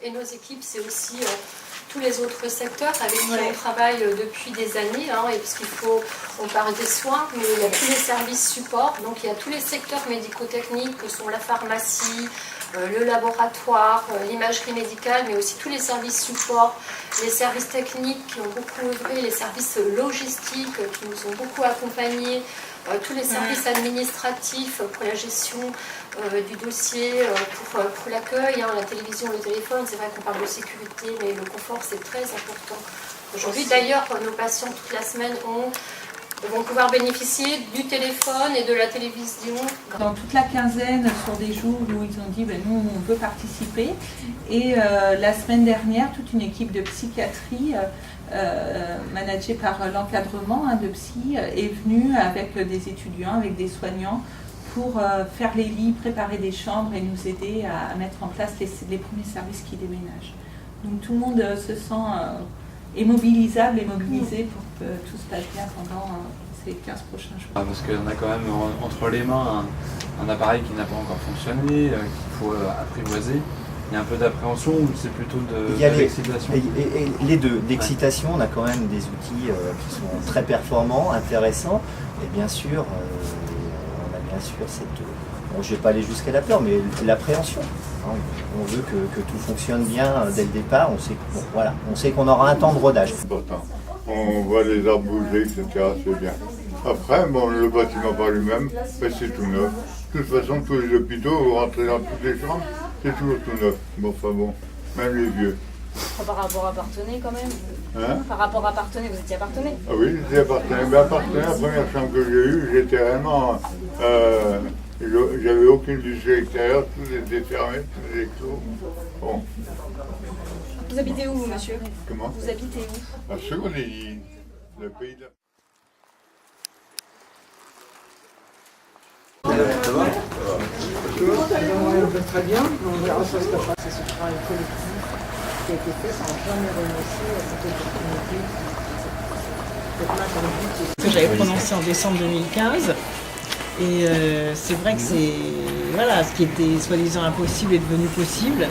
Et nos équipes, c'est aussi tous les autres secteurs avec qui on travaille depuis des années, et parce on parle des soins, mais il y a tous les services supports, donc il y a tous les secteurs médico-techniques que sont la pharmacie, le laboratoire, l'imagerie médicale, mais aussi tous les services supports, les services techniques qui ont beaucoup œuvré, les services logistiques qui nous ont beaucoup accompagnés, tous les services administratifs pour la gestion du dossier, pour l'accueil, la télévision, le téléphone. C'est vrai qu'on parle de sécurité, mais le confort c'est très important. Aujourd'hui d'ailleurs, nos patients toute la semaine vont pouvoir bénéficier du téléphone et de la télévision. Dans toute la quinzaine, sur des jours où ils ont dit nous on veut participer. Et la semaine dernière, toute une équipe de psychiatrie managée par l'encadrement de psy est venue avec des étudiants, avec des soignants pour faire les lits, préparer des chambres et nous aider à mettre en place les premiers services qui déménagent. Donc tout le monde se sent est mobilisable et mobilisé pour que tout se passe bien pendant ces 15 prochains jours. Parce qu'on a quand même entre les mains un appareil qui n'a pas encore fonctionné, qu'il faut apprivoiser. Il y a un peu d'appréhension ou c'est plutôt de l'excitation? Et les deux. D'excitation, on a quand même des outils qui sont très performants, intéressants. Et bien sûr, on a bien sûr cette... Bon, je ne vais pas aller jusqu'à la peur, mais l'appréhension. On veut que tout fonctionne bien dès le départ. On sait qu'on aura un temps de rodage. On voit les arbres bouger, etc. C'est bien. Après, le bâtiment par lui-même, c'est tout neuf. De toute façon, tous les hôpitaux, vous rentrez dans toutes les chambres, c'est toujours tout neuf. Même les vieux. Par rapport à Parthenay quand même Par rapport à Parthenay, vous étiez à Parthenay? Ah oui, j'étais à Parthenay. Mais à Parthenay, la première chambre que j'ai eue, j'étais vraiment... j'avais aucune vue extérieure, tout était fermé, tout était clos. Bon. Vous habitez où, monsieur? Comment? Vous habitez où? À Secondelli, le pays de... Ça va? Très bien, on verra ça se passe. C'est ce travail collectif qui a été fait sans jamais renoncer à cette opportunité. Que j'avais prononcé en décembre 2015. Et c'est vrai que ce qui était soi-disant impossible est devenu possible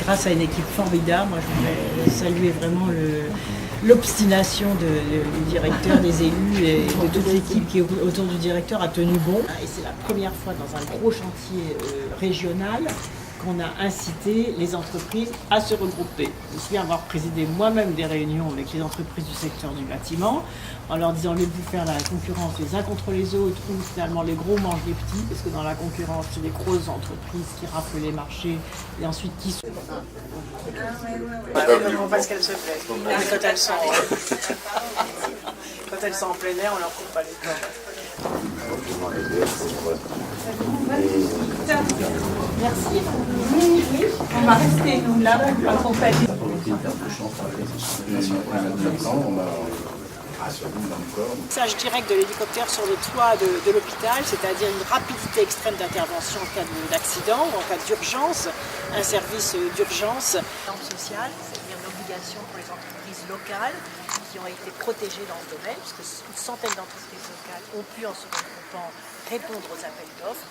grâce à une équipe formidable. Moi, je voudrais saluer vraiment l'obstination du directeur, des élus et de toute l'équipe qui est autour du directeur a tenu bon. Et c'est la première fois dans un gros chantier régional qu'on a incité les entreprises à se regrouper. Je me souviens avoir présidé moi-même des réunions avec les entreprises du secteur du bâtiment, en leur disant au lieu de faire la concurrence les uns contre les autres, où finalement les gros mangent les petits, parce que dans la concurrence, c'est les grosses entreprises qui raflent les marchés, et ensuite qui sont... Parce qu'elles se plaisent. Mais quand elles sont en plein air, on leur coupe pas les cordes. Merci. Oui, on va rester nous là pour accompagner. Message direct de l'hélicoptère sur le toit de l'hôpital, c'est-à-dire une rapidité extrême d'intervention en cas d'accident ou en cas d'urgence, un service d'urgence. Social, c'est-à-dire une obligation pour les entreprises locales qui ont été protégées dans ce domaine, puisque une centaine d'entreprises locales ont pu, en se regroupant, répondre aux appels d'offres.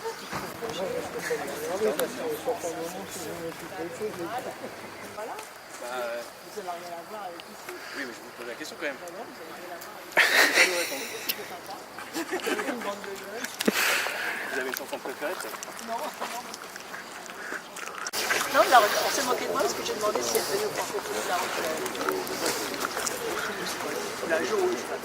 Voilà. Vous n'avez rien à voir avec ici. Oui, mais je vous pose la question quand même. Vous avez une chanson préférée peut-être? Non, on s'est moqué de moi parce que j'ai demandé si elle venait au Parc Auto de la route. La joue, je sais pas.